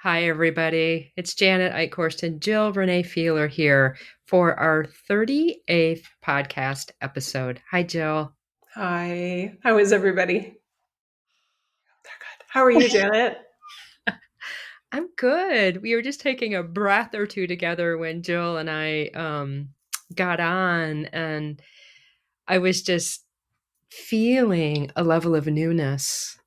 Hi, everybody. It's Janet Eichhorst and Jill Renee Feeler here for our 38th podcast episode. Hi, Jill. Hi, how is everybody? They're good. How are you, Janet? I'm good. We were just taking a breath or two together when Jill and I got on, and I was just feeling a level of newness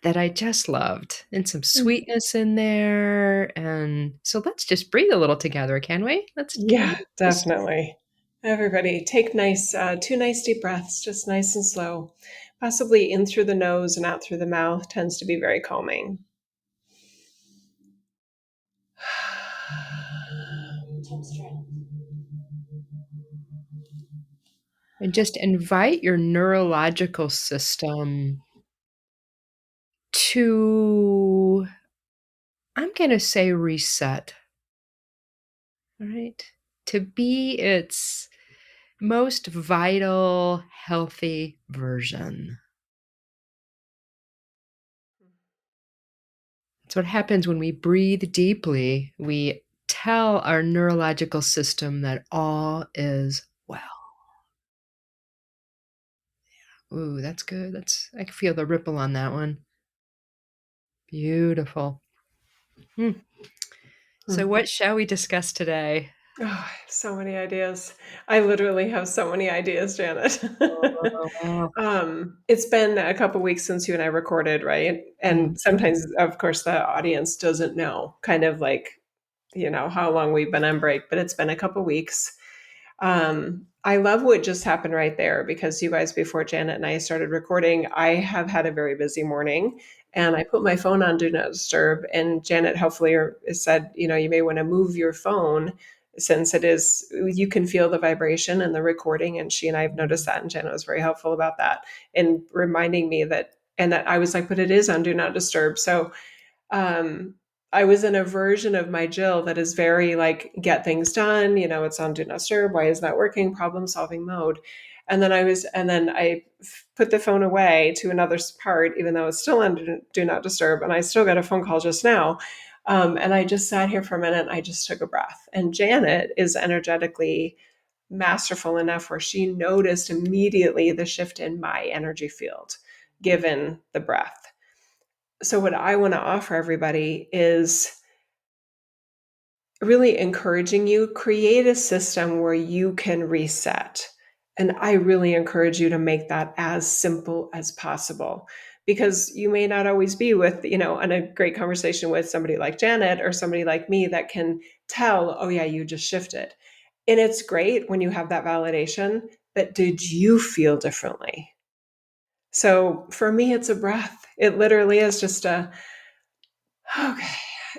that I just loved and some sweetness in there. And so let's just breathe a little together, can we? Yeah, Just definitely. Everybody, take two nice deep breaths, just nice and slow. Possibly in through the nose and out through the mouth tends to be very calming. and just invite your neurological system to, I'm going to say reset, all right? To be its most vital, healthy version. That's what happens when we breathe deeply. We tell our neurological system that all is well. Ooh, that's good. I can feel the ripple on that one. Beautiful. Hmm. So, Hmm. what shall we discuss today? Oh, I have so many ideas. I literally have so many ideas, Janet. Oh, wow. It's been a couple weeks since you and I recorded, right? Mhm. And sometimes, of course, the audience doesn't know kind of like, how long we've been on break, but it's been a couple weeks. I love what just happened right there because you guys, before Janet and I started recording, I have had a very busy morning and I put my phone on Do Not Disturb. And Janet helpfully said, you may want to move your phone since you can feel the vibration and the recording. And she and I have noticed that. And Janet was very helpful about that and reminding me that I was like, but it is on Do Not Disturb. So um, I was in a version of my Jill that is very like get things done. It's on do not disturb. Why is that working? Problem solving mode. And then I put the phone away to another part, even though it's still on do not disturb. And I still got a phone call just now. And I just sat here for a minute and I just took a breath. And Janet is energetically masterful enough where she noticed immediately the shift in my energy field given the breath. So, what I want to offer everybody is really encouraging you create a system where you can reset. And I really encourage you to make that as simple as possible because you may not always be with, in a great conversation with somebody like Janet or somebody like me that can tell, oh, yeah, you just shifted. And it's great when you have that validation, but did you feel differently? So for me, it's a breath. It literally is just okay.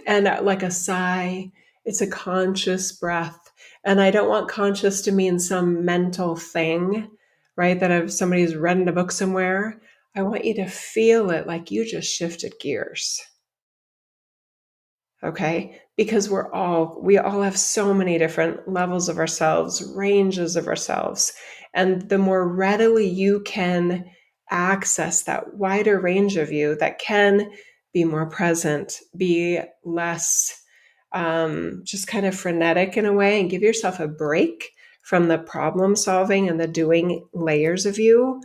And like a sigh, it's a conscious breath. And I don't want conscious to mean some mental thing, right? That if somebody's read in a book somewhere, I want you to feel it like you just shifted gears. Okay. Because we all have so many different levels of ourselves, ranges of ourselves. And the more readily you can access that wider range of you that can be more present, be less just kind of frenetic in a way, and give yourself a break from the problem solving and the doing layers of you,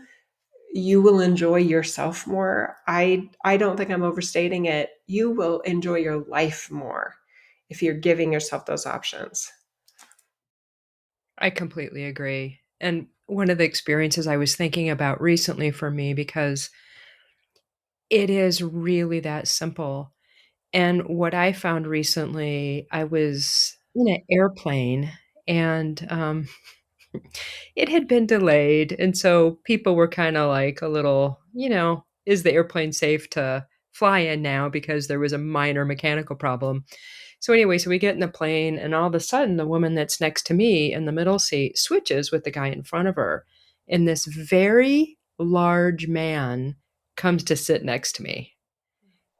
you will enjoy yourself more. I don't think I'm overstating it. You will enjoy your life more if you're giving yourself those options. I completely agree. And one of the experiences I was thinking about recently for me, because it is really that simple. And what I found recently, I was in an airplane and it had been delayed. And so people were kind of like a little, is the airplane safe to fly in now because there was a minor mechanical problem? So anyway, so we get in the plane, and all of a sudden, the woman that's next to me in the middle seat switches with the guy in front of her, and this very large man comes to sit next to me.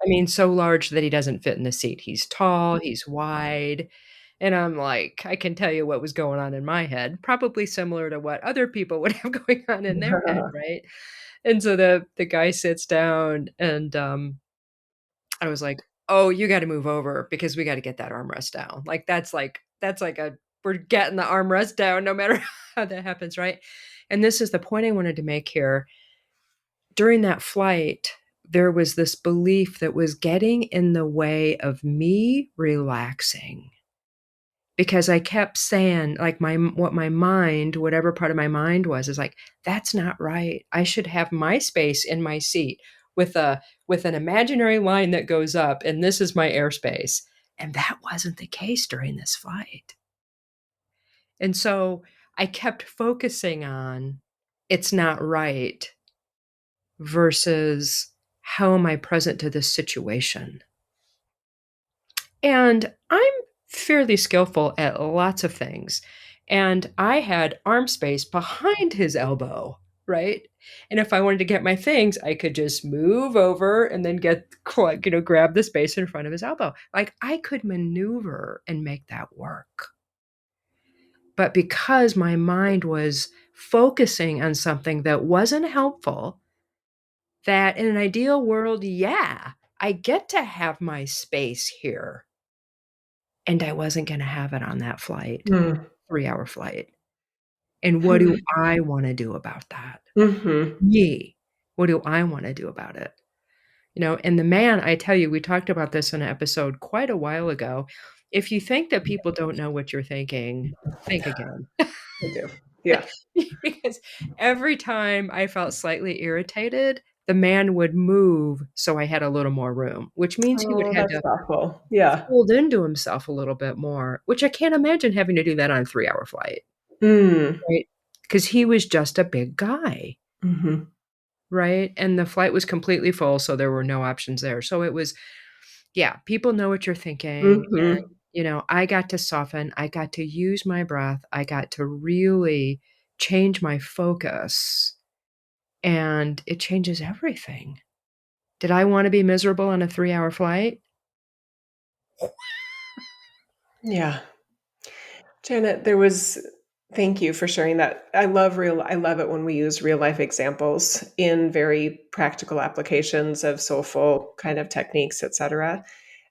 I mean, so large that he doesn't fit in the seat. He's tall, he's wide, and I'm like, I can tell you what was going on in my head, probably similar to what other people would have going on in their head, right? And so the guy sits down, and I was like, "Oh, you gotta move over because we gotta get that armrest down." Like, that's like a we're getting the armrest down no matter how that happens, right? And this is the point I wanted to make here. During that flight, there was this belief that was getting in the way of me relaxing because I kept saying, like, my mind, whatever part of my mind was, is like, "That's not right. I should have my space in my seat with an imaginary line that goes up, and this is my airspace." And that wasn't the case during this flight. And so I kept focusing on, "It's not right," versus, "How am I present to this situation?" And I'm fairly skillful at lots of things. And I had arm space behind his elbow, right? And if I wanted to get my things, I could just move over and then get, like, grab the space in front of his elbow. Like, I could maneuver and make that work. But because my mind was focusing on something that wasn't helpful, that in an ideal world, yeah, I get to have my space here. And I wasn't gonna have it on that flight, Mm. 3-hour flight. And what do I wanna do about that? Mhm. Me. What do I wanna do about it? And the man, I tell you, we talked about this in an episode quite a while ago. If you think that people don't know what you're thinking, think again. I do. Yeah. Because every time I felt slightly irritated, the man would move so I had a little more room, which means he would Oh, had that's to thoughtful. Yeah. fold into himself a little bit more, which I can't imagine having to do that on a 3-hour flight, Mm. right? Because he was just a big guy, Mhm. right? And the flight was completely full, so there were no options there. So it was, yeah, people know what you're thinking, and, Mhm. I got to soften, I got to use my breath, I got to really change my focus, and it changes everything. Did I wanna be miserable on a 3-hour flight? Yeah. Janet, thank you for sharing that. I love it when we use real life examples in very practical applications of soulful kind of techniques, etc.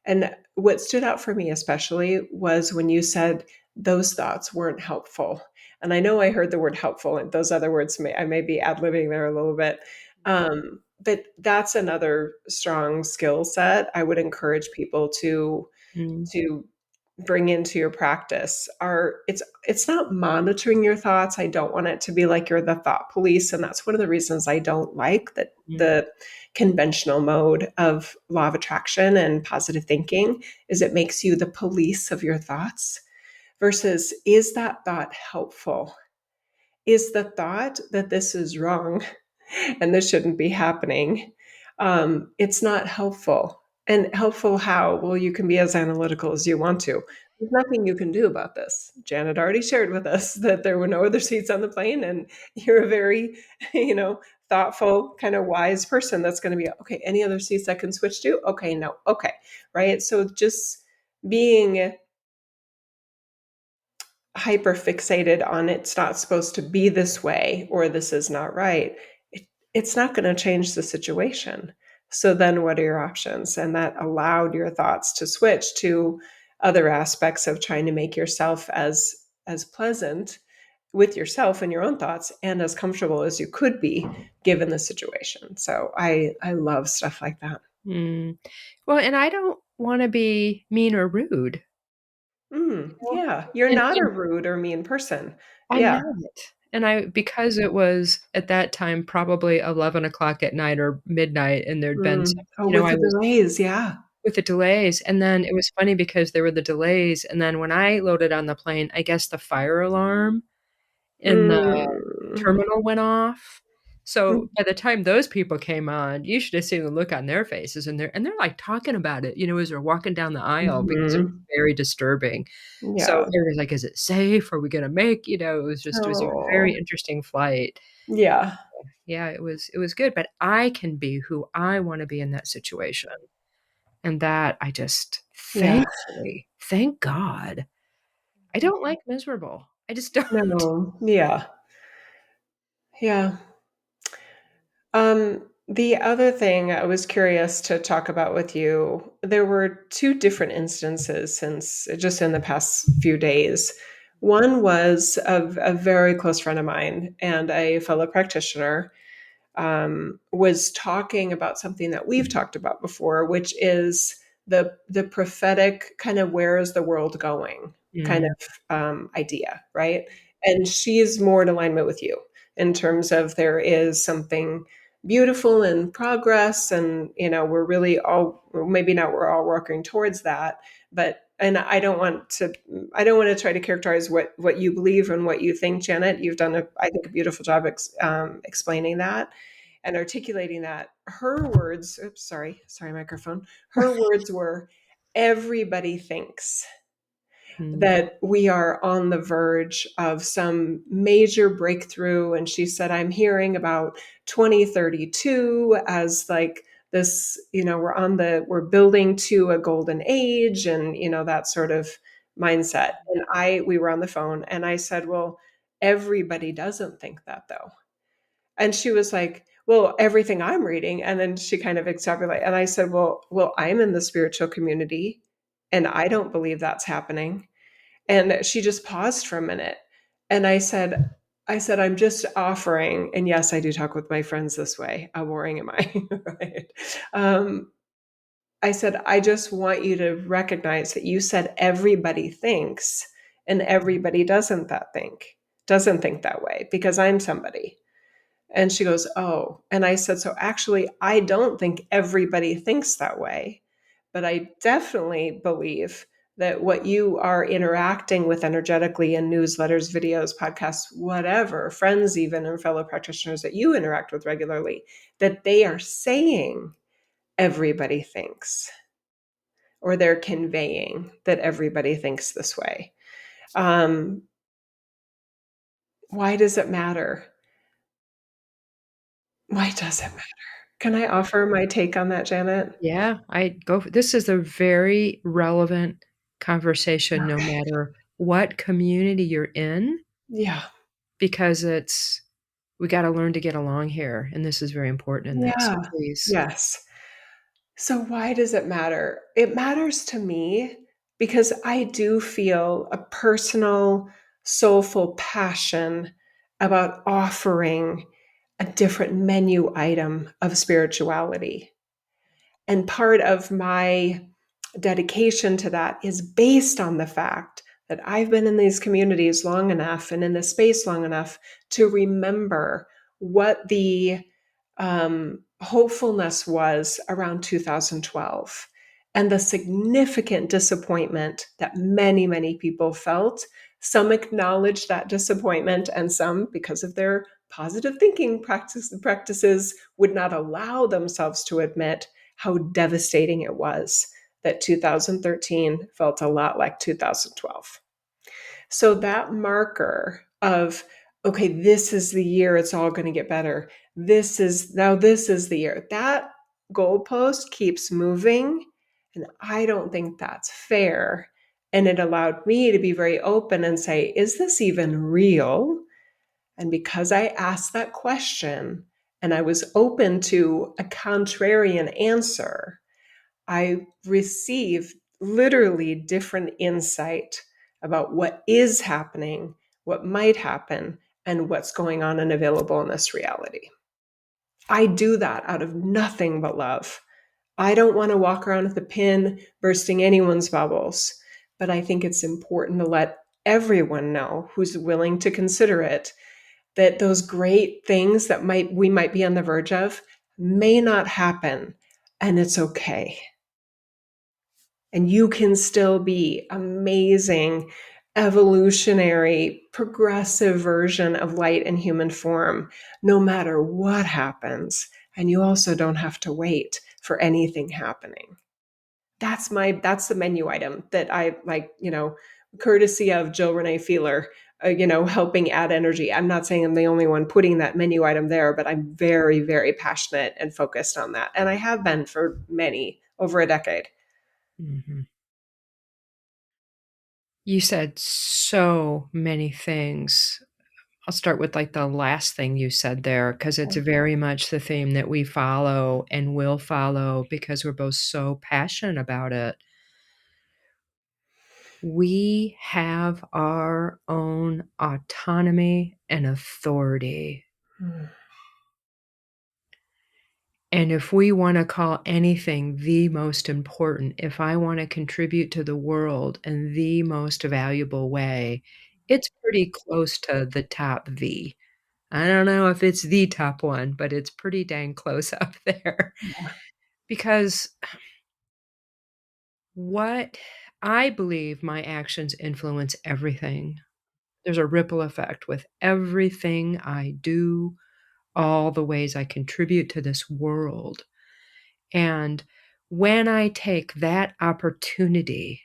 And what stood out for me especially was when you said those thoughts weren't helpful. And I know I heard the word helpful, and those other words I may be ad-libbing there a little bit. But that's another strong skill set I would encourage people Mm, to bring into your practice. Are It's not monitoring your thoughts. I don't want it to be like you're the thought police, and that's one of the reasons I don't like that mm, the conventional mode of law of attraction and positive thinking is it makes you the police of your thoughts versus, is that thought helpful? Is the thought that this is wrong and this shouldn't be happening, it's not helpful. And helpful how? Well, you can be as analytical as you want to. There's nothing you can do about this. Janet already shared with us that there were no other seats on the plane, and you're a very, you know, thoughtful, kind of wise person that's going to be okay. Any other seats I can switch to? Okay, no, okay, right. So just being hyper fixated on it's not supposed to be this way or this is not right, it's not going to change the situation. So then what are your options? And that allowed your thoughts to switch to other aspects of trying to make yourself as pleasant with yourself and your own thoughts and as comfortable as you could be given the situation. So I love stuff like that. mm. Well, and I don't wanna be mean or rude, know? Yeah, you're not a And rude or mean person. I'm Yeah. not. And I because it was at that time probably 11 o'clock at night or midnight, and there'd been some, Oh, with I the was delays, yeah. with the delays, and then it was funny because there were the delays, and then when I loaded on the plane, I guess the fire alarm in the Mm. terminal went off. So, by the time those people came on, you should have seen the look on their faces, and they're, like, talking about it, as they're walking down the aisle because it was Mhm. very disturbing. So, Yeah. everybody's like, "Is it safe? Are we gonna make," it was a very Oh, interesting flight. yeah. Yeah, it was good, but I can be who I wanna be in that situation, and that I just Yeah. thankfully, thank God, I don't like miserable. I just don't. No. Yeah. Yeah. Um, The other thing I was curious to talk about with you, there were two different instances since just in the past few days. One was of a very close friend of mine and a fellow practitioner was talking about something that we've talked about before, which is the prophetic kind of where is the world going kind Mm, of idea, right? And she's more in alignment with you in terms of there is something beautiful in progress, and we're really all maybe not we're all working towards that, but and I don't want to try to characterize what you believe and what you think, Janet. You've done I think a beautiful job explaining that and articulating that. Her words, oops, sorry, microphone. Her words were, everybody thinks mm, that we are on the verge of some major breakthrough. And she said, I'm hearing about 2032 as like this, we're building to a golden age, and, that sort of mindset. And we were on the phone and I said, well, everybody doesn't think that though. And she was like, well, everything I'm reading. And then she kind of extrapolated. And I said, well, I'm in the spiritual community and I don't believe that's happening. And she just paused for a minute. And I said, I'm just offering, and yes, I do talk with my friends this way. How boring am I? Right. Um, I said, I just want you to recognize that you said everybody thinks, and everybody doesn't think that way because I'm somebody. And she goes, oh. And I said, so actually, I don't think everybody thinks that way, but I definitely believe that what you are interacting with energetically in newsletters, videos, podcasts, whatever, friends, even, and fellow practitioners that you interact with regularly, that they are saying everybody thinks, or they're conveying that everybody thinks this way. Um, why does it matter? Why does it matter? Can I offer my take on that, Janet? yeah, I go for this is a very relevant conversation no Okay. matter what community you're in, Yeah. because we gotta learn to get along here, and this is very important in that, so Yeah. please. Yes. So why does it matter? It matters to me because I do feel a personal, soulful passion about offering a different menu item of spirituality. And part of my dedication to that is based on the fact that I've been in these communities long enough and in this space long enough to remember what the hopefulness was around 2012 and the significant disappointment that many, many people felt. Some acknowledged that disappointment, and some, because of their positive thinking practices, would not allow themselves to admit how devastating it was that 2013 felt a lot like 2012. So that marker of, okay, this is the year it's all going to get better. This is the year. That goalpost keeps moving. And I don't think that's fair. And it allowed me to be very open and say, is this even real? And because I asked that question and I was open to a contrarian answer, I receive literally different insight about what is happening, what might happen, and what's going on and available in this reality. I do that out of nothing but love. I don't want to walk around with a pin bursting anyone's bubbles, but I think it's important to let everyone know who's willing to consider it that those great things that we might be on the verge of may not happen, and it's okay. And you can still be amazing, evolutionary, progressive version of light and human form, no matter what happens. And you also don't have to wait for anything happening. That's the menu item that I like, courtesy of Jill Renee Feeler, helping add energy. I'm not saying I'm the only one putting that menu item there, but I'm very, very passionate and focused on that. And I have been for over a decade. Mhm. You said so many things I'll start with, like, the last thing you said there, because it's very much the theme that we follow and will follow because we're both so passionate about it. We have our own autonomy and authority. Mm. And if we wanna call anything the most important, if I wanna contribute to the world in the most valuable way, it's pretty close to the top V. I don't know if it's the top one, but it's pretty dang close up there. Yeah. Because what I believe my actions influence everything. There's a ripple effect with everything I do, all the ways I contribute to this world. And when I take that opportunity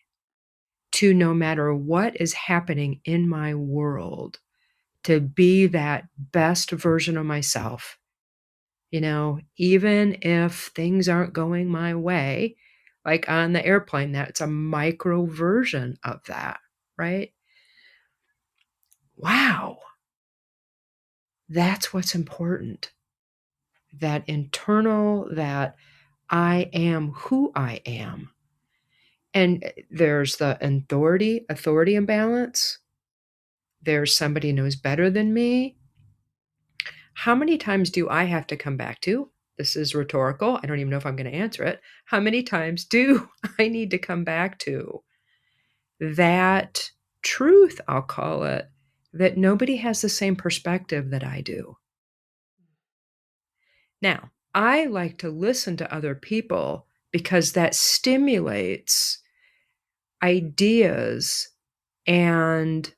to, no matter what is happening in my world, to be that best version of myself, even if things aren't going my way, like on the airplane, that's a micro version of that, right? Wow, that's what's important. That internal, that I am who I am. And there's the authority imbalance. There's somebody knows better than me. How many times do I have to come back to? This is rhetorical. I don't even know if I'm going to answer it. How many times do I need to come back to that truth, I'll call it, that nobody has the same perspective that I do? Now, I like to listen to other people because that stimulates ideas and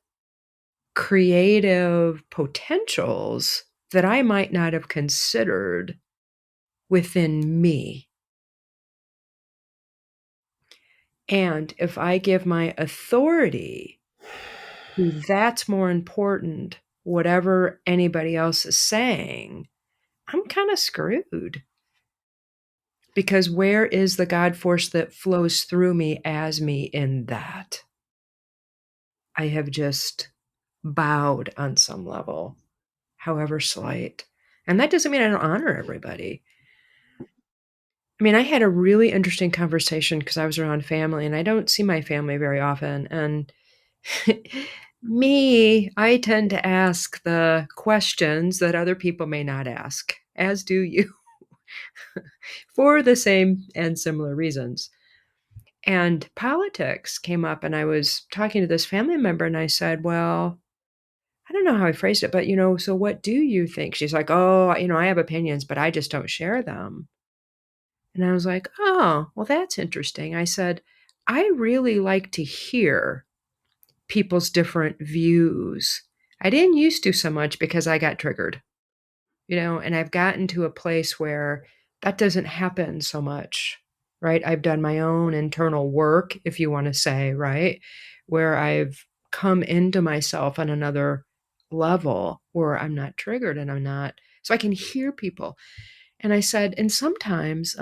creative potentials that I might not have considered within me. And if I give my authority to that's more important, whatever anybody else is saying, I'm kind of screwed. Because where is the God force that flows through me as me in that? I have just bowed on some level, however slight. And that doesn't mean I don't honor everybody. I mean, I had a really interesting conversation because I was around family, and I don't see my family very often, and I tend to ask the questions that other people may not ask, as do you, for the same and similar reasons. And politics came up, and I was talking to this family member, and I said, "Well," I don't know how I phrased it, but, "So what do you think?" She's like, "Oh, I have opinions, but I just don't share them." And I was like, "Oh, well, that's interesting." I said, "I really like to hear people's different views." I didn't used to so much because I got triggered, and I've gotten to a place where that doesn't happen so much, right? I've done my own internal work, if you want to say, right? Where I've come into myself on another level where I'm not triggered and I'm not, so I can hear people. And I said, and sometimes,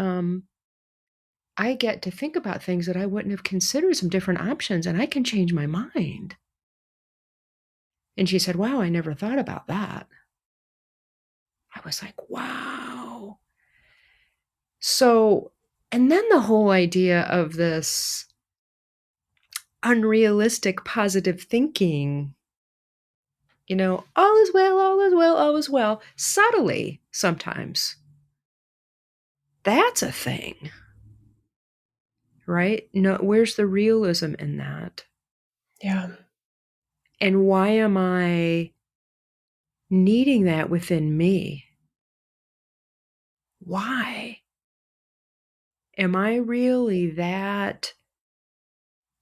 I get to think about things that I wouldn't have considered some different options, and I can change my mind. And she said, "Wow, I never thought about that." I was like, "Wow." So, and then the whole idea of this unrealistic positive thinking, all is well, all is well, all is well, subtly sometimes. That's a thing, right? No, where's the realism in that? Yeah. And why am I needing that within me? Why? Am I really that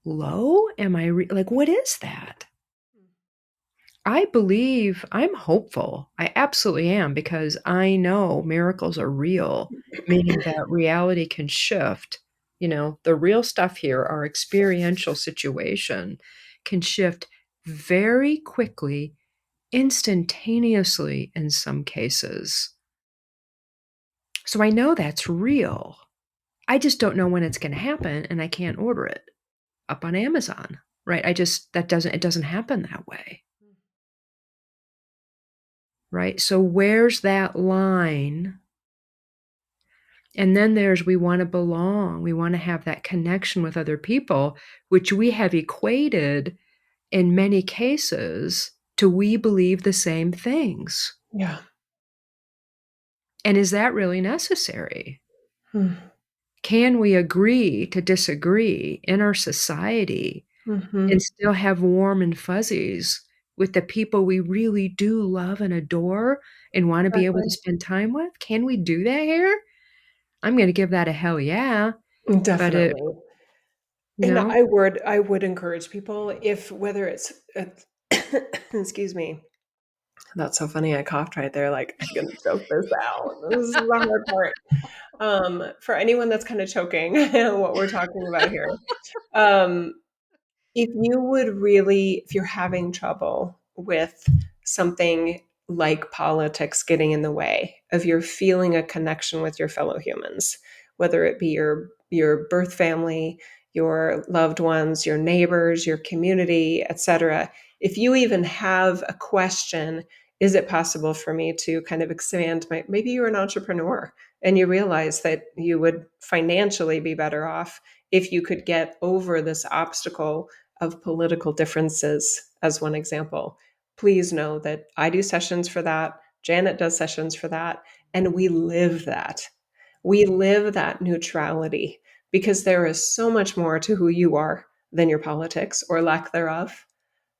low? Am I like, what is that? I believe I'm hopeful. I absolutely am because I know miracles are real, meaning that reality can shift. The real stuff here, our experiential situation, can shift very quickly, instantaneously in some cases. So I know that's real. I just don't know when it's gonna happen, and I can't order it up on Amazon, right? It doesn't happen that way. right? So where's that line? And then there's we want to belong. We want to have that connection with other people, which we have equated in many cases to we believe the same things. Yeah. And is that really necessary? Mm. Can we agree to disagree in our society and Mhm. still have warm and fuzzies with the people we really do love and adore and want to be able to Exactly. spend time with? Can we do that here? I'm going to give that a hell yeah. But it, Definitely. And no, I would encourage people if whether it's excuse me. That's so funny. I coughed right there, like, I'm gonna choke this out. This is the hard part. For anyone that's kind of choking what we're talking about here. Um, if you're having trouble with something like politics getting in the way of your feeling a connection with your fellow humans, whether it be your birth family, your loved ones, your neighbors, your community, etc. If you even have a question, is it possible for me to kind of expand my, maybe you're an entrepreneur and you realize that you would financially be better off if you could get over this obstacle of political differences, as one example. Please know that I do sessions for that. Janet does sessions for that. And we live that. We live that neutrality because there is so much more to who you are than your politics or lack thereof,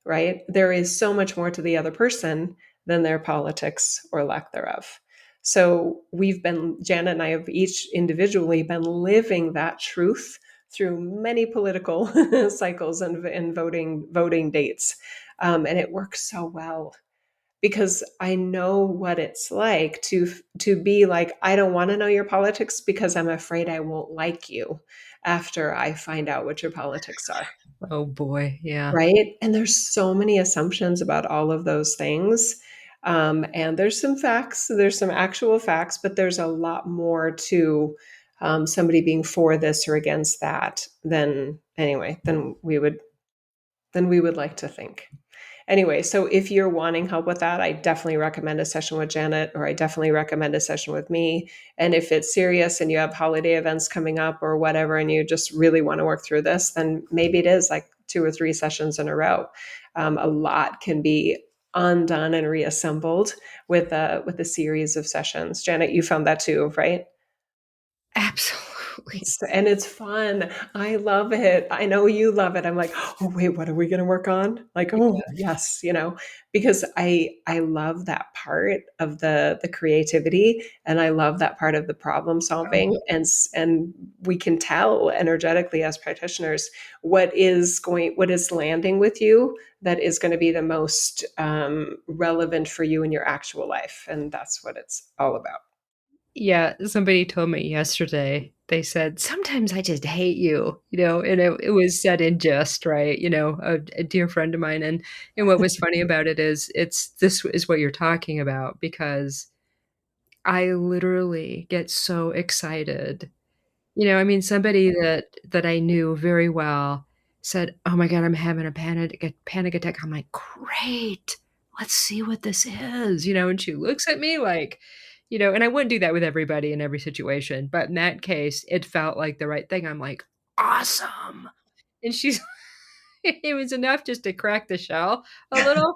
right? There is so much more to the other person than their politics or lack thereof. So Janet and I have each individually been living that truth through many political cycles and voting dates. And it works so well because I know what it's like to be like, I don't want to know your politics because I'm afraid I won't like you after I find out what your politics are. oh boy, yeah. Right? And there's so many assumptions about all of those things. And there's some facts, there's some actual facts, but there's a lot more to somebody being for this or against that than we would like to think. Anyway, so if you're wanting help with that, I definitely recommend a session with Janet, or I definitely recommend a session with me. And if it's serious and you have holiday events coming up or whatever, and you just really want to work through this, then maybe it is like 2 or 3 sessions in a row. A lot can be undone and reassembled with a series of sessions. Janet, you found that too, right? Absolutely. And it's fun. I love it. I know you love it. I'm like, oh wait, what are we going to work on? Like, oh yes, because I love that part of the creativity, and I love that part of the problem solving, and we can tell energetically as practitioners what is landing with you that is going to be the most relevant for you in your actual life, and that's what it's all about. Yeah, somebody told me yesterday, they said, "Sometimes I just hate you," and it was said in jest, right? A dear friend of mine, and what was funny about it is this is what you're talking about because I literally get so excited. I mean, somebody that I knew very well said, "Oh my god, I'm having a panic attack." I'm like, "Great. Let's see what this is," and she looks at me like, and I wouldn't do that with everybody in every situation, but in that case, it felt like the right thing. I'm like, "Awesome." And she's it was enough just to crack the shell a little.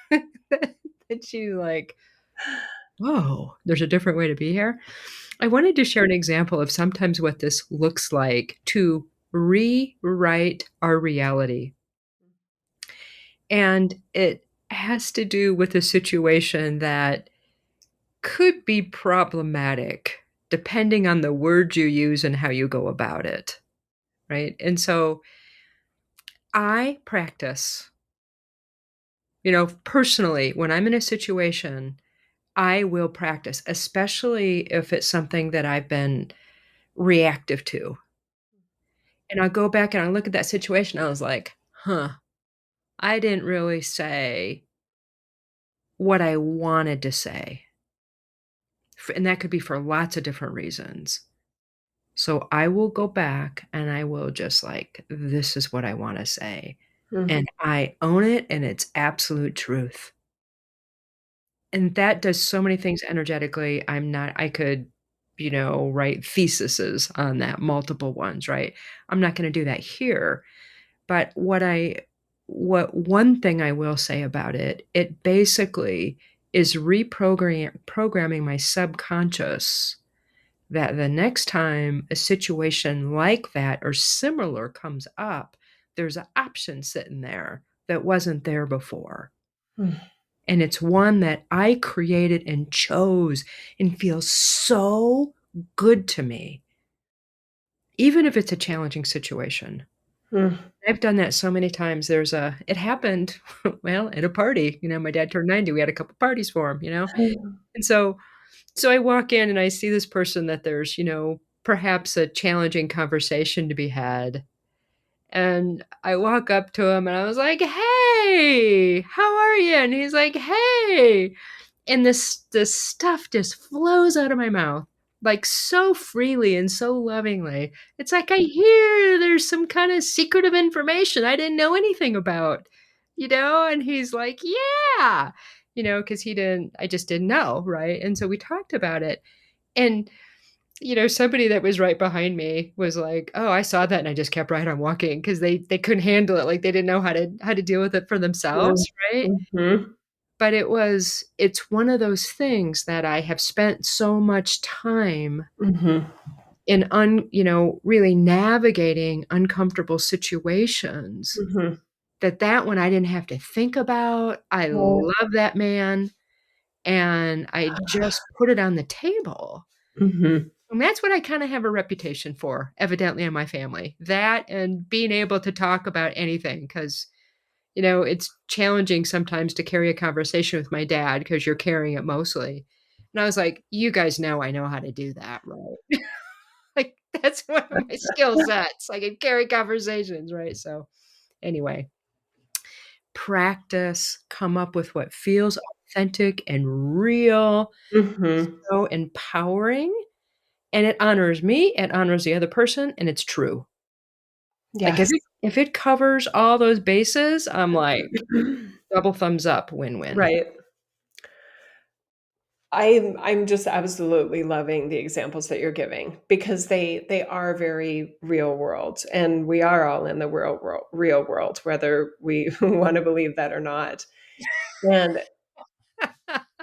And she's like, "Whoa, there's a different way to be here?" I wanted to share an example of sometimes what this looks like to rewrite our reality. And it has to do with a situation that could be problematic depending on the words you use and how you go about it, right? And so I practice, personally, when I'm in a situation, I will practice, especially if it's something that I've been reactive to. And I go back and I look at that situation, I was like, "Huh, I didn't really say what I wanted to say." And that could be for lots of different reasons. So I will go back and I will just like, "This is what I wanna say." Mhm. And I own it and it's absolute truth. And that does so many things energetically. I could, write theses on that, multiple ones, right? I'm not gonna do that here. But what one thing I will say about it, it basically is programming my subconscious that the next time a situation like that or similar comes up, there's an option sitting there that wasn't there before. Mm, And it's one that I created and chose and feels so good to me, even if it's a challenging situation. mm, I've done that so many times. It happened, well, at a party. My dad turned 90. We had a couple parties for him. And so I walk in and I see this person that there's, perhaps a challenging conversation to be had. And I walk up to him and I was like, "Hey, how are you?" And he's like, "Hey." And this stuff just flows out of my mouth, like, so freely and so lovingly. It's like, I hear there's some kinda secretive information I didn't know anything about. And he's like, "Yeah," because I just didn't know, right? And so we talked about it, and, somebody that was right behind me was like, "Oh, I saw that, and I just kept right on walking," 'cause they couldn't handle it, like, they didn't know how to deal with it for mm, themselves, right? mhm, But it's one of those things that I have spent so much time mhm, in really navigating uncomfortable situations mhm. that one I didn't have to think about. I Right. love that man, and I just put it on the table. Mhm. And that's what I kinda have a reputation for, evidently, in my family. That and being able to talk about anything, because it's challenging sometimes to carry a conversation with my dad because you're carrying it mostly. And I was like, "You guys know I know how to do that, right?" Like, that's one of my skill sets. I can carry conversations, right? So, anyway, practice, come up with what feels authentic and real, Mhm. so empowering, and it honors me, it honors the other person, and it's true. Like, Yes. if it covers all those bases, I'm like, double thumbs up, win-win. Right. I'm just absolutely loving the examples that you're giving because they are very real world, and we are all in the real world, whether we want to believe that or not. And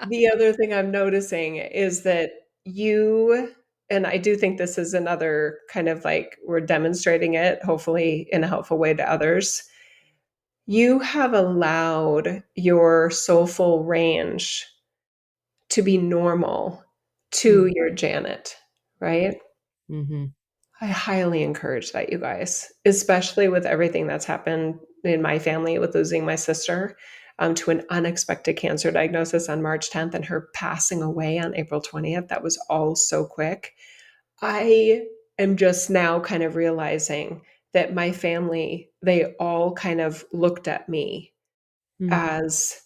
the other thing I'm noticing is that you and I do think this is another kind of like we're demonstrating it, hopefully in a helpful way to others. You have allowed your soulful range to be normal to Mhm, your Janet, right? mhm, I highly encourage that, you guys, especially with everything that's happened in my family with losing my sister to an unexpected cancer diagnosis on March 10th and her passing away on April 20th. That was all so quick. I am just now kind of realizing that my family, they all kind of looked at me mm, as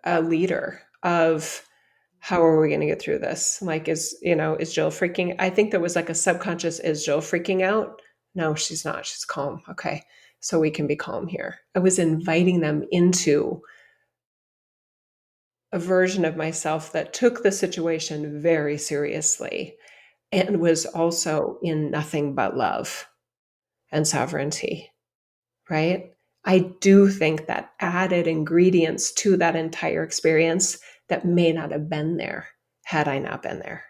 a leader of how are we going to get through this? Like, is Jill freaking? I think there was like a subconscious, is Jill freaking out? No, she's not. She's calm. Okay. So we can be calm here. I was inviting them into a version of myself that took the situation very seriously and was also in nothing but love and sovereignty, right? I do think that added ingredients to that entire experience that may not have been there had I not been there,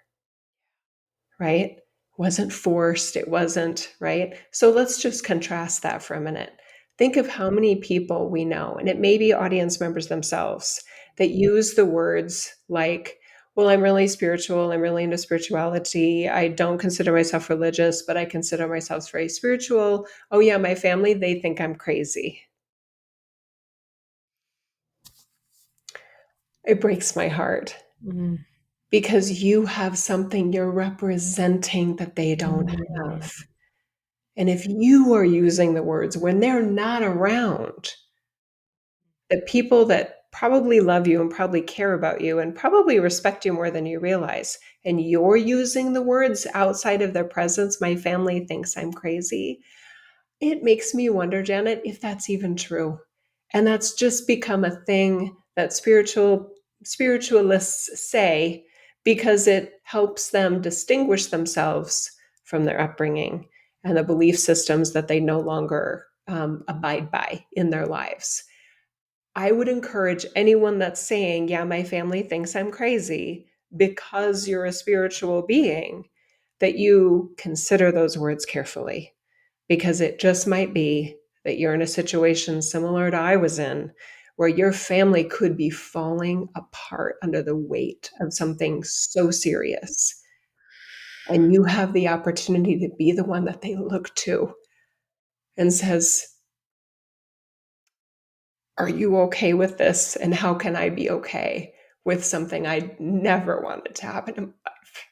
right? Wasn't forced, it wasn't, right? So let's just contrast that for a minute. Think of how many people we know, and it may be audience members themselves, that use the words like, well, I'm really spiritual. I'm really into spirituality. I don't consider myself religious, but I consider myself very spiritual. Oh, yeah, my family, they think I'm crazy. It breaks my heart mm, because you have something you're representing that they don't mm, have. And if you are using the words when they're not around, the people that probably love you and probably care about you and probably respect you more than you realize, and you're using the words outside of their presence, my family thinks I'm crazy. It makes me wonder, Janet, if that's even true. And that's just become a thing that spiritual spiritualists say, because it helps them distinguish themselves from their upbringing and the belief systems that they no longer abide by in their lives. I would encourage anyone that's saying, yeah, my family thinks I'm crazy because you're a spiritual being, that you consider those words carefully, because it just might be that you're in a situation similar to I was in, where your family could be falling apart under the weight of something so serious. And you have the opportunity to be the one that they look to and says, are you okay with this? And how can I be okay with something I never wanted to happen in my life?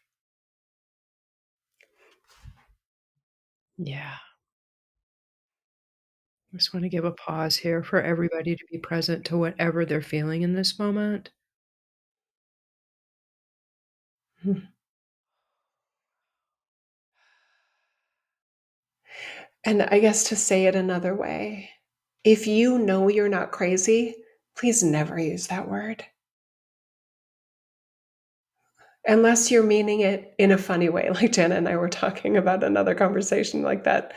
Yeah. I just want to give a pause here for everybody to be present to whatever they're feeling in this moment. And I guess to say it another way, if you know you're not crazy, please never use that word. Unless you're meaning it in a funny way, like Jenna and I were talking about another conversation like that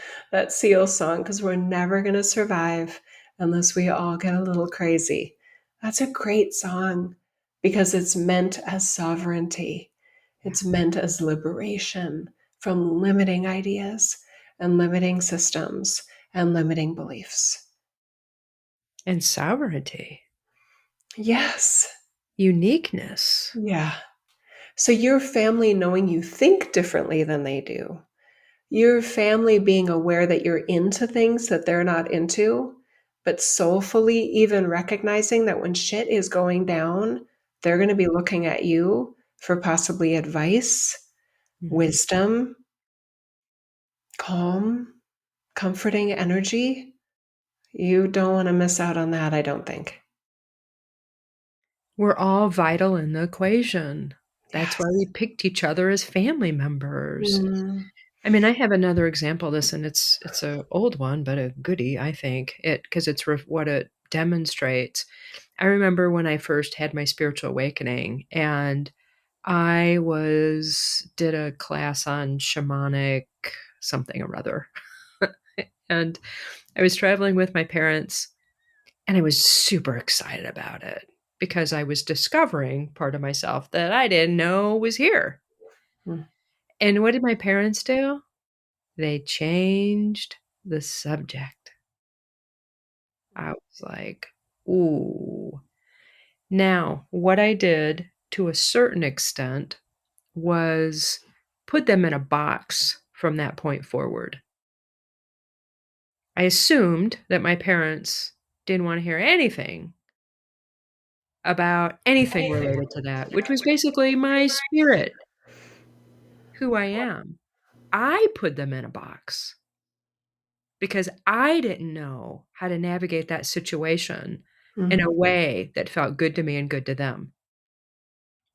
Seal song, because we're never going to survive unless we all get a little crazy. That's a great song because it's meant as sovereignty. Yeah. It's meant as liberation from limiting ideas and limiting systems and limiting beliefs. And sovereignty, Yes. uniqueness. Yeah. So your family knowing you think differently than they do, your family being aware that you're into things that they're not into, but soulfully even recognizing that when shit is going down, they're going to be looking at you for possibly advice, Mhm. wisdom, calm, comforting energy. You don't want to miss out on that, I don't think. We're all vital in the equation. That's why we Yes. picked each other as family members. Mm, I mean, I have another example of this, and it's a old one, but a goodie, I think, it because it's what it demonstrates. I remember when I first had my spiritual awakening, and I did a class on shamanic something or other, and I was traveling with my parents, and I was super excited about it because I was discovering part of myself that I didn't know was here. mm, And what did my parents do? They changed the subject. I was like, "Ooh." Now, what I did to a certain extent was put them in a box from that point forward. I assumed that my parents didn't wanna hear anything about anything related to that, which was basically my spirit, who I am. I put them in a box because I didn't know how to navigate that situation in mm, a way that felt good to me and good to them.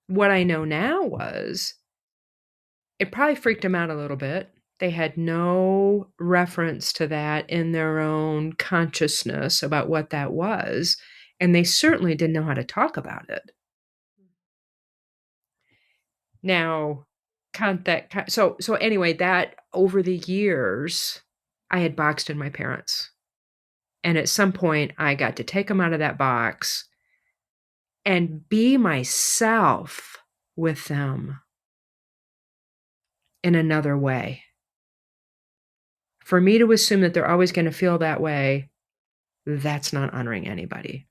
What I know now was it probably freaked them out a little bit. They had no reference to that in their own consciousness about what that was, and they certainly didn't know how to talk about it. Now, count that ki so anyway, that over the years, I had boxed in my parents, and at some point, I got to take them out of that box and be myself with them in another way. For me to assume that they're always gonna feel that way, that's not honoring anybody.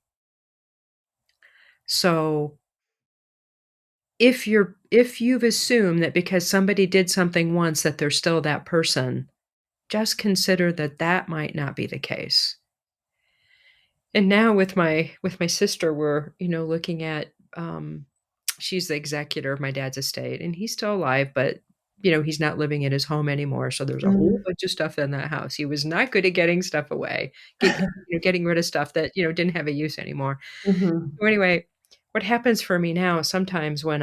So, if you've assumed that because somebody did something once that they're still that person, just consider that that might not be the case. And now with my sister, we're, looking at, she's the executor of my dad's estate, and he's still alive, but, he's not living in his home anymore, so there's a whole mm, bunch of stuff in that house. He was not good at getting stuff away, getting rid of stuff that, didn't have a use anymore. mhm, So anyway, what happens for me now sometimes when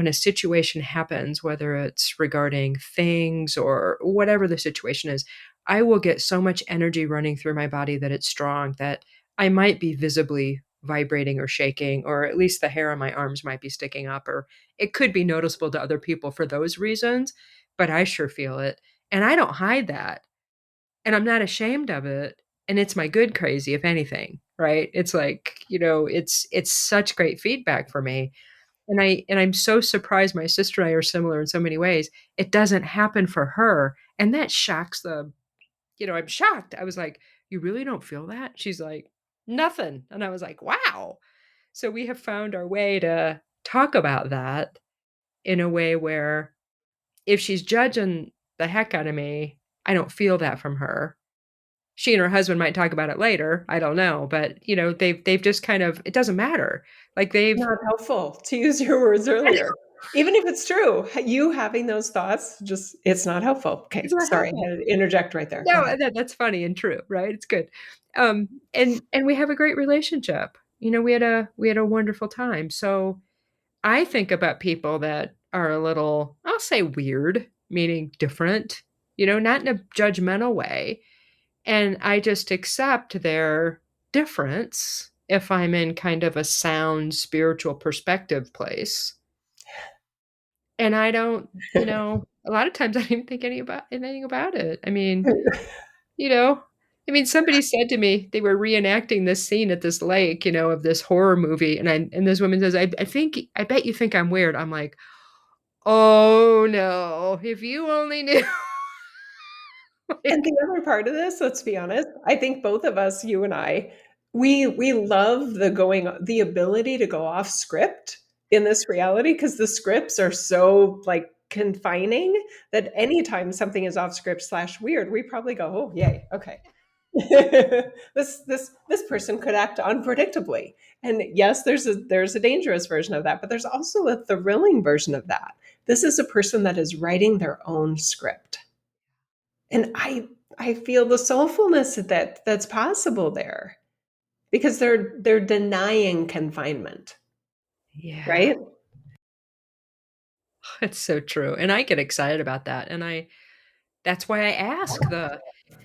a situation happens, whether it's regarding things or whatever the situation is, I will get so much energy running through my body that it's strong that I might be visibly vibrating or shaking, or at least the hair on my arms might be sticking up, or it could be noticeable to other people for those reasons, but I sure feel it. And I don't hide that. And I'm not ashamed of it. And it's my good crazy, if anything, right? It's like, it's such great feedback for me. And I'm so surprised my sister and I are similar in so many ways. It doesn't happen for her. And that shocks I'm shocked. I was like, "You really don't feel that?" She's like, "Nothing." And I was like, "Wow." So we have found our way to talk about that in a way where if she's judging the heck out of me, I don't feel that from her. She and her husband might talk about it later, I don't know, but, they've just kind of it doesn't matter. Like, they've Not helpful, to use your words earlier. Even if it's true, you having those thoughts, just it's not helpful. it's Okay, not sorry, I helpful. had to interject right there. Go No, ahead. that's funny and true, right? It's good. And we have a great relationship. We had a wonderful time. So, I think about people that are a little, I'll say weird, meaning different, not in a judgmental way. And I just accept their difference if I'm in kind of a sound spiritual perspective place. And I don't, a lot of times I don't even think anything about it. You know, somebody said to me they were reenacting this scene at this lake, of this horror movie, and this woman says, I bet you think I'm weird." I'm like, "Oh no, if you only knew." And Like, the other part of this, let's be honest, I think both of us, you and I, we love the ability to go off script in this reality because the scripts are so like confining that anytime something is off script slash weird, we probably go, oh yay, okay. This person could act unpredictably. And yes, there's a dangerous version of that, but there's also a thrilling version of that. This is a person that is writing their own script. And I feel the soulfulness that's possible there because they're denying confinement, yeah, right? it's so true, and I get excited about that, and that's why I ask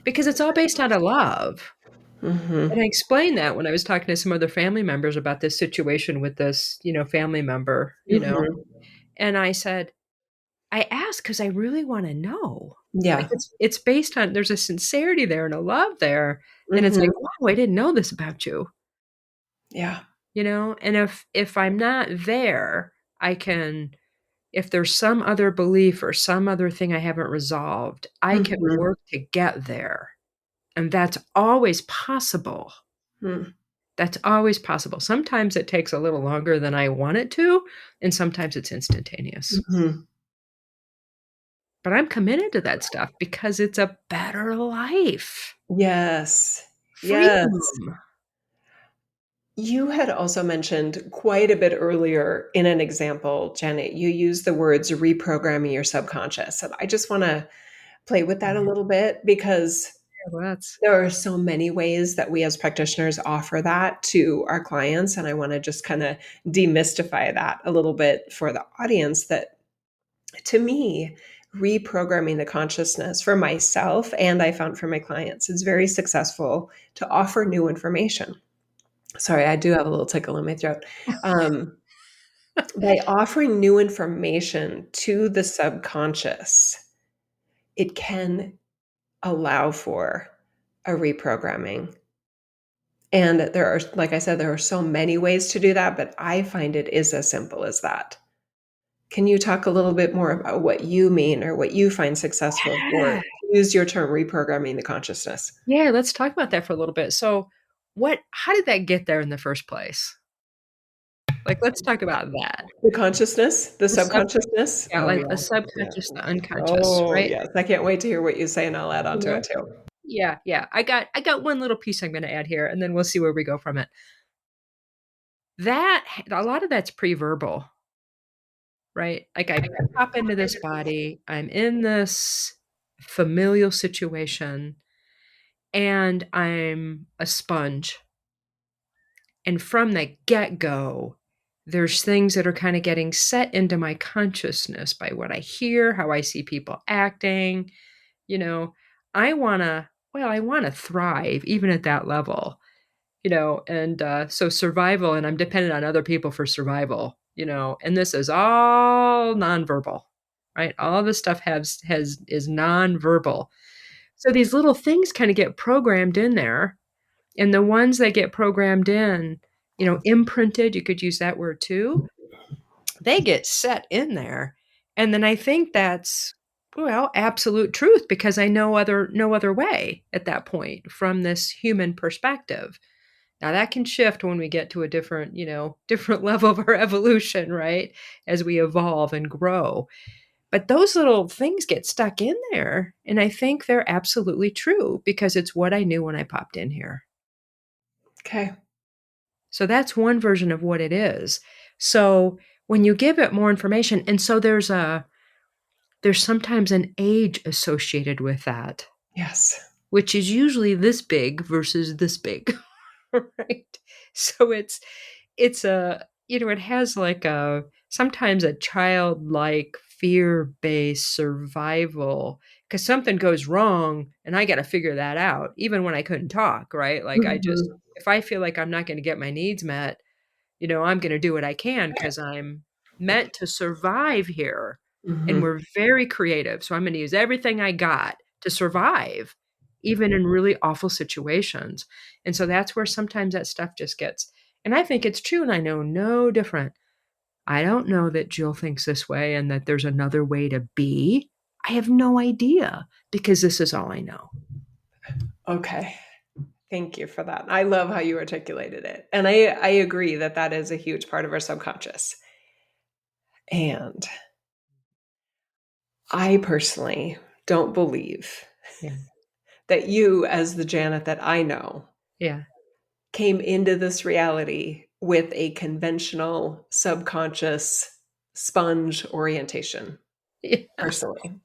because it's all based out of love, and I Mhm. explained that when I was talking to some other family members about this situation with this, family member, Mhm. and I said, I ask because I really wanna know. Like, Yeah. it's based on there's a sincerity there and a love there, and it's like, Mhm. "Wow, I didn't know this about you," Yeah. And if I'm not there, I can if there's some other belief or some other thing I haven't resolved, I can Mhm. work to get there, and that's always possible. Mm. That's always possible. Sometimes it takes a little longer than I want it to, and sometimes it's instantaneous. Mhm. But I'm committed to that stuff because it's a better life. Yes. Yes. Freedom. You had also mentioned quite a bit earlier in an example, Janet, you used the words reprogramming your subconscious. And I just want to play with that a Yeah, little bit because well, that's there are so many ways that we as practitioners offer that to our clients. And I want to just kind of demystify that a little bit for the audience that to me, reprogramming the consciousness for myself and I found for my clients is very successful to offer new information. Sorry, I do have a little tickle in my throat. Um, by offering new information to the subconscious, it can allow for a reprogramming. And there are, like I said, there are so many ways to do that, but I find it is as simple as that. Can you talk a little bit more about what you mean or what you find successful for Yeah. use your term reprogramming the consciousness? Yeah, let's talk about that for a little bit. So, how did that get there in the first place? Like, let's talk about that. The consciousness, the The sub subconsciousness? Yeah, Oh, like yeah. the Yeah. subconscious, the unconscious, Oh, right? yes. I can't wait to hear what you say, and I'll add on You to know? it too. Yeah, yeah. I got one little piece I'm gonna add here, and then we'll see where we go from it. A lot of that's pre-verbal, right? Like, I pop into this body, I'm in this familial situation, and I'm a sponge. And from the get-go, there's things that are kinda getting set into my consciousness by what I hear, how I see people acting, you know? I wanna thrive even at that level, and so survival, and I'm dependent on other people for survival, and this is all nonverbal, right? All this stuff has is nonverbal. So these little things kind of get programmed in there, and the ones that get programmed in, imprinted, you could use that word too, they get set in there. And then I think that's, well, absolute truth because I know no other way at that point from this human perspective. Now that can shift when we get to a different, different level of our evolution, right? As we evolve and grow. But those little things get stuck in there. And I think they're absolutely true because it's what I knew when I popped in here. Okay. So that's one version of what it is. So when you give it more information, and so there's sometimes an age associated with that, Yes. which is usually this big versus this big, right? So it's a, it has like a sometimes a childlike fear-based survival because something goes wrong and I got to figure that out, even when I couldn't talk, right? Like I just, Mhm. if I feel like I'm not going to get my needs met, I'm going to do what I can because I'm meant to survive here. And Mhm. we're very creative. So I'm going to use everything I got to survive, even in really awful situations. And so that's where sometimes that stuff just gets, and I think it's true. And I know no different. I don't know that Jill thinks this way and that there's another way to be. I have no idea because this is all I know. Okay. Thank you for that. I love how you articulated it. And I agree that that is a huge part of our subconscious. And I personally don't believe Yeah. that you, as the Janet that I know, Yeah. came into this reality with a conventional subconscious sponge orientation, Yeah. personally.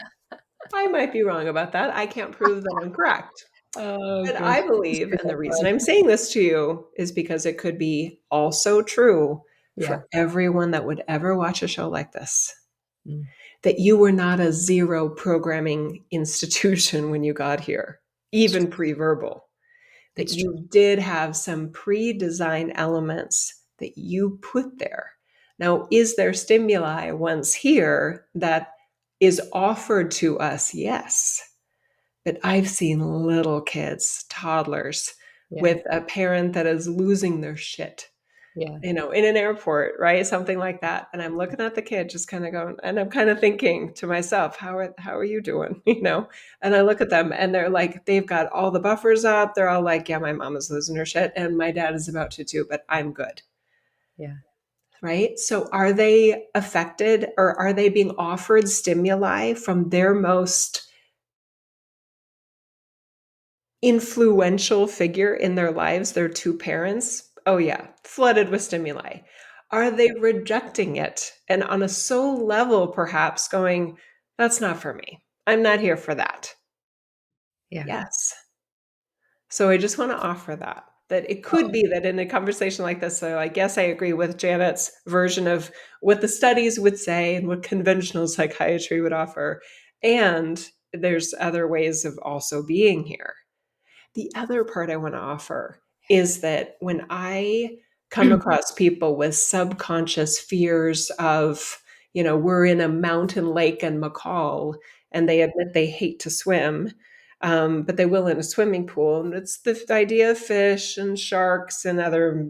I might be wrong about that. I can't prove that I'm correct. Oh, But gosh. I believe, and the reason I'm saying this to you is because it could be also true Yeah. for everyone that would ever watch a show like this, Mm. that you were not a zero programming institution when you got here, It's even true. pre-verbal, that It's true. you did have some pre-designed elements that you put there. Now, is there stimuli once here that is offered to us? Yes. But I've seen little kids, toddlers, Yeah. with a parent that is losing their shit, Yeah. in an airport, right? Something like that. And I'm looking at the kid just kind of going, and I'm kind of thinking to myself, how are you doing? And I look at them and they're like, they've got all the buffers up. They're all like, yeah, my mom is losing her shit and my dad is about to too, but I'm good. Yeah. Right. So are they affected or are they being offered stimuli from their most influential figure in their lives, their two parents? Oh, yeah, flooded with stimuli. Are they rejecting it? And on a soul level, perhaps going, that's not for me. I'm not here for that. Yeah. Yes. So I just want to offer that. That it could Oh, be that in a conversation like this, so I guess I agree with Janet's version of what the studies would say and what conventional psychiatry would offer. And there's other ways of also being here. The other part I want to offer is that when I come across people with subconscious fears of, we're in a mountain lake in McCall and they admit they hate to swim, but they will in a swimming pool. And it's the idea of fish and sharks and other,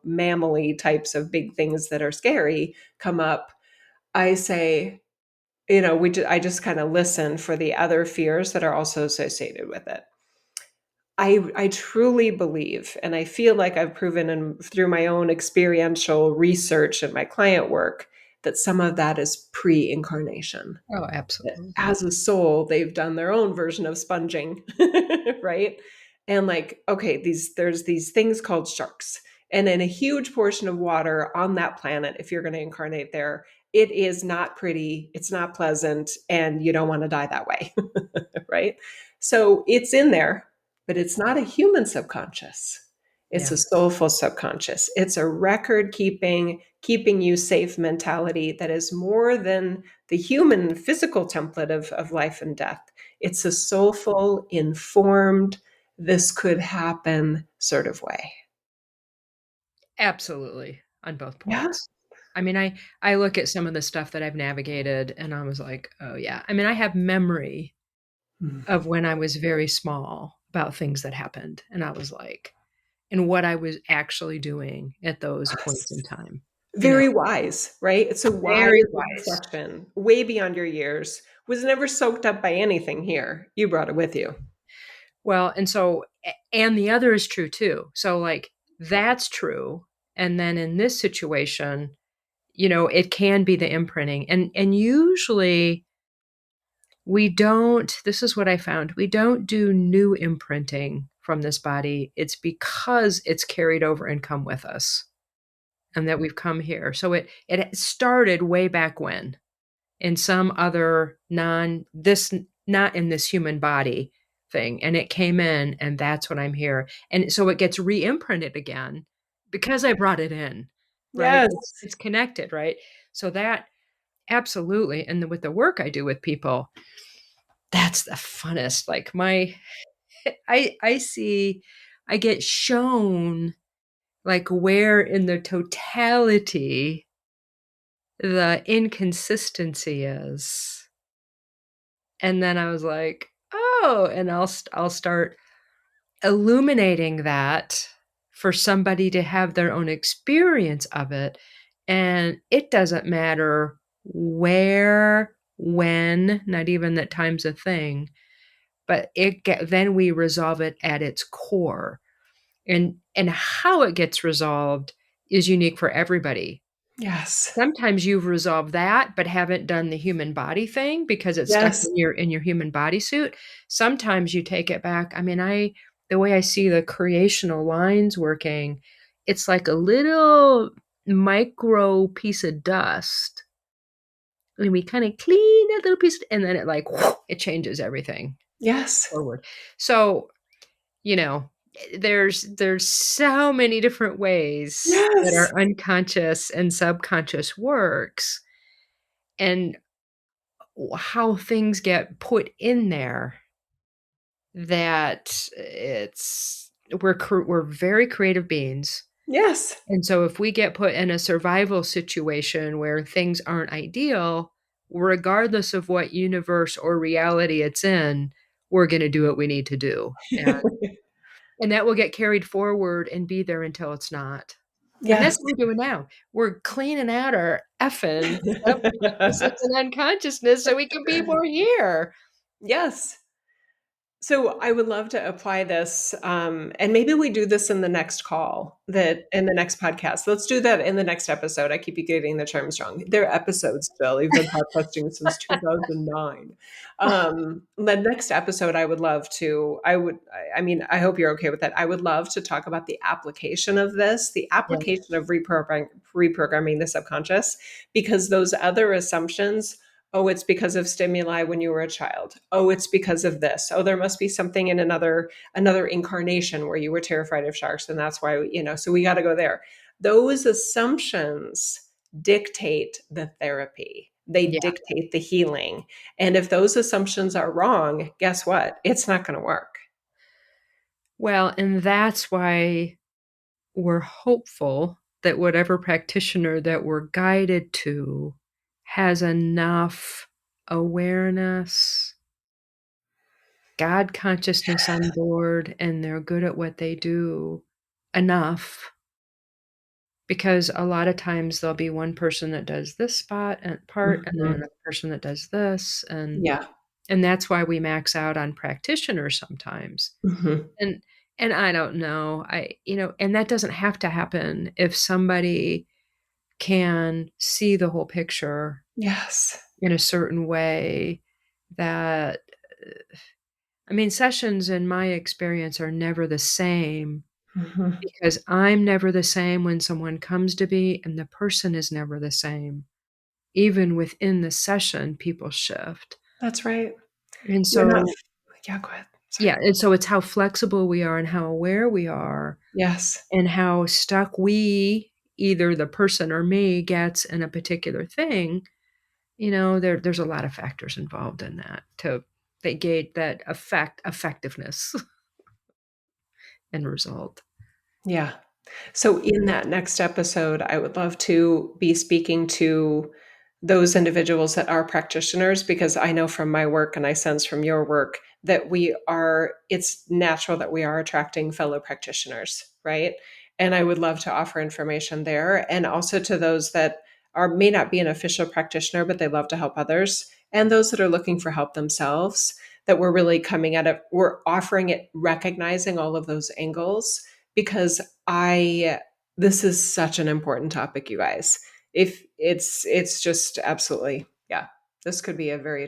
mammally types of big things that are scary come up. I say, I just kind of listen for the other fears that are also associated with it. I truly believe, and I feel like I've proven through my own experiential research and my client work, that some of that is pre-incarnation. oh, That absolutely. as a soul, they've done their own version of sponging, right? And like, okay, there's these things called sharks. And in a huge portion of water on that planet, if you're going to incarnate there, it is not pretty, it's not pleasant, and you don't want to die that way, right? So it's in there, but it's not a human subconscious. It's Yeah. a soulful subconscious. It's a record keeping you safe mentality that is more than the human physical template of life and death. It's a soulful, informed, this could happen sort of way. Absolutely, on both Yeah. points. I mean, I look at some of the stuff that I've navigated, and I was like, "Oh, yeah." I mean, I have memory Mm. of when I was very small about things that happened, and I was like and what I was actually doing at those points in Yes. time, you know? Very wise, right? It's a wise Very wise. reflection, way beyond your years, was never soaked up by anything here. You brought it with you. Well, and so and the other is true too. So, like, that's true, and then in this situation, it can be the imprinting, and usually we don't this is what I found, we don't do new imprinting from this body, it's because it's carried over and come with us, and that we've come here. So it started way back when, in some other not in this human body thing, and it came in, and that's when I'm here, and so it gets re-imprinted again because I brought it in, right? Yes. It's connected, right? So that absolutely, and with the work I do with people, that's the funnest, like, I see I get shown, like, where in the totality the inconsistency is. And then I was like, "Oh," and I'll start illuminating that for somebody to have their own experience of it, and it doesn't matter where, when, not even that time's a thing, but then we resolve it at its core, and how it gets resolved is unique for everybody. Yes. Sometimes you've resolved that, but haven't done the human body thing because it's stuck Yes. in your human bodysuit. Sometimes you take it back. I mean, the way I see the creational lines working, it's like a little micro piece of dust, and we kinda clean that little piece, and then it like, it changes everything Yes. forward. So, you know, there's so many different ways that Yes. our unconscious and subconscious works, and how things get put in there that we're very creative beings, Yes. and so if we get put in a survival situation where things aren't ideal, regardless of what universe or reality it's in, we're gonna do what we need to do, and that will get carried forward and be there until it's not. And that's Yes. what we're doing now. We're cleaning out our effing subconsciousness and unconsciousness so we can be more here. Yes. So I would love to apply this, and maybe we do this in the next call, that in the next podcast. Let's do that in the next episode. I keep you getting the terms wrong. They're episodes still. You've been podcasting since 2009. The next episode, I would love to. I mean, I hope you're okay with that. I would love to talk about the application of this, the Yeah. application of reprogramming the subconscious, because those other assumptions. Oh, it's because of stimuli when you were a child. Oh, it's because of this. Oh, there must be something in another incarnation where you were terrified of sharks and that's why, so we got to go there. Those assumptions dictate the therapy. They Yeah. dictate the healing. And if those assumptions are wrong, guess what? It's not going to work. Well, and that's why we're hopeful that whatever practitioner that we're guided to has enough awareness, God consciousness on board, and they're good at what they do enough, because a lot of times there'll be one person that does this spot and part, and then Mhm. another person that does this, Yeah. and that's why we max out on practitioners sometimes. Mhm. And and I don't know, and that doesn't have to happen if somebody can see the whole picture Yes. in a certain way that I mean, sessions in my experience are never the same Mhm. because I'm never the same when someone comes to me, and the person is never the same. Even within the session, people shift. That's right. And You're not so Yeah, go ahead. yeah, Sorry. and so it's how flexible we are and how aware we are Yes. and how stuck either the person or me, gets in a particular thing. There's a lot of factors involved in that that gate that affect effectiveness and result. Yeah. So, in that next episode, I would love to be speaking to those individuals that are practitioners because I know from my work and I sense from your work that it's natural that we are attracting fellow practitioners, right? And I would love to offer information there and also to those that may not be an official practitioner, but they love to help others, and those that are looking for help themselves, that we're really coming at it, we're offering it, recognizing all of those angles because I this is such an important topic, you guys. If it's just absolutely, yeah. This could be a very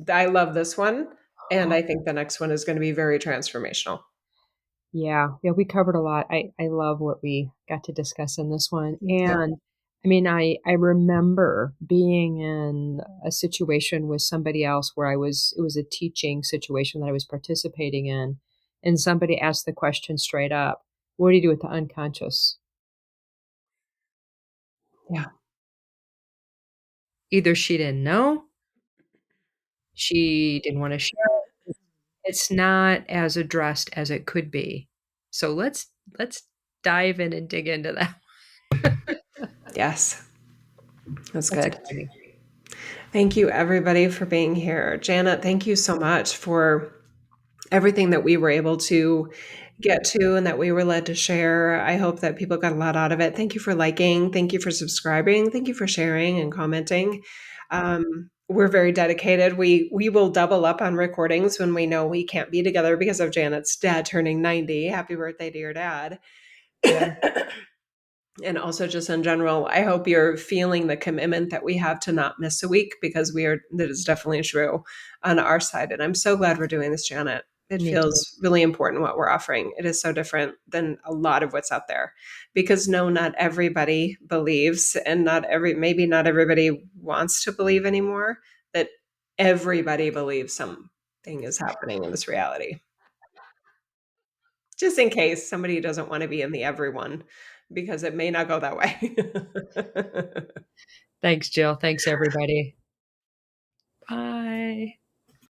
I love this one, and I think the next one is going to be very transformational. Yeah, yeah, we covered a lot. I love what we got to discuss in this one, Me too. and I mean, I remember being in a situation with somebody else where it was a teaching situation that I was participating in, and somebody asked the question straight up, "What do you do with the unconscious?" Yeah. Either she didn't know, she didn't wanna share it, it's not as addressed as it could be. So let's dive in and dig into that. Yes. That's That's good. exciting. Thank you everybody for being here. Janet, thank you so much for everything that we were able to get to and that we were led to share. I hope that people got a lot out of it. Thank you for liking. Thank you for subscribing. Thank you for sharing and commenting. We're very dedicated. We will double up on recordings when we know we can't be together because of Janet's dad turning 90. Happy birthday to your dad. Yeah. And also just in general, I hope you're feeling the commitment that we have to not miss a week because that is definitely true on our side. And I'm so glad we're doing this, Janet. It Me too. feels really important what we're offering. It is so different than a lot of what's out there because no, not everybody believes, and maybe not everybody wants to believe anymore that everybody believes something is happening in this reality. Just in case somebody doesn't want to be in the everyone, because it may not go that way. Thanks, Jill. Thanks, everybody. Bye.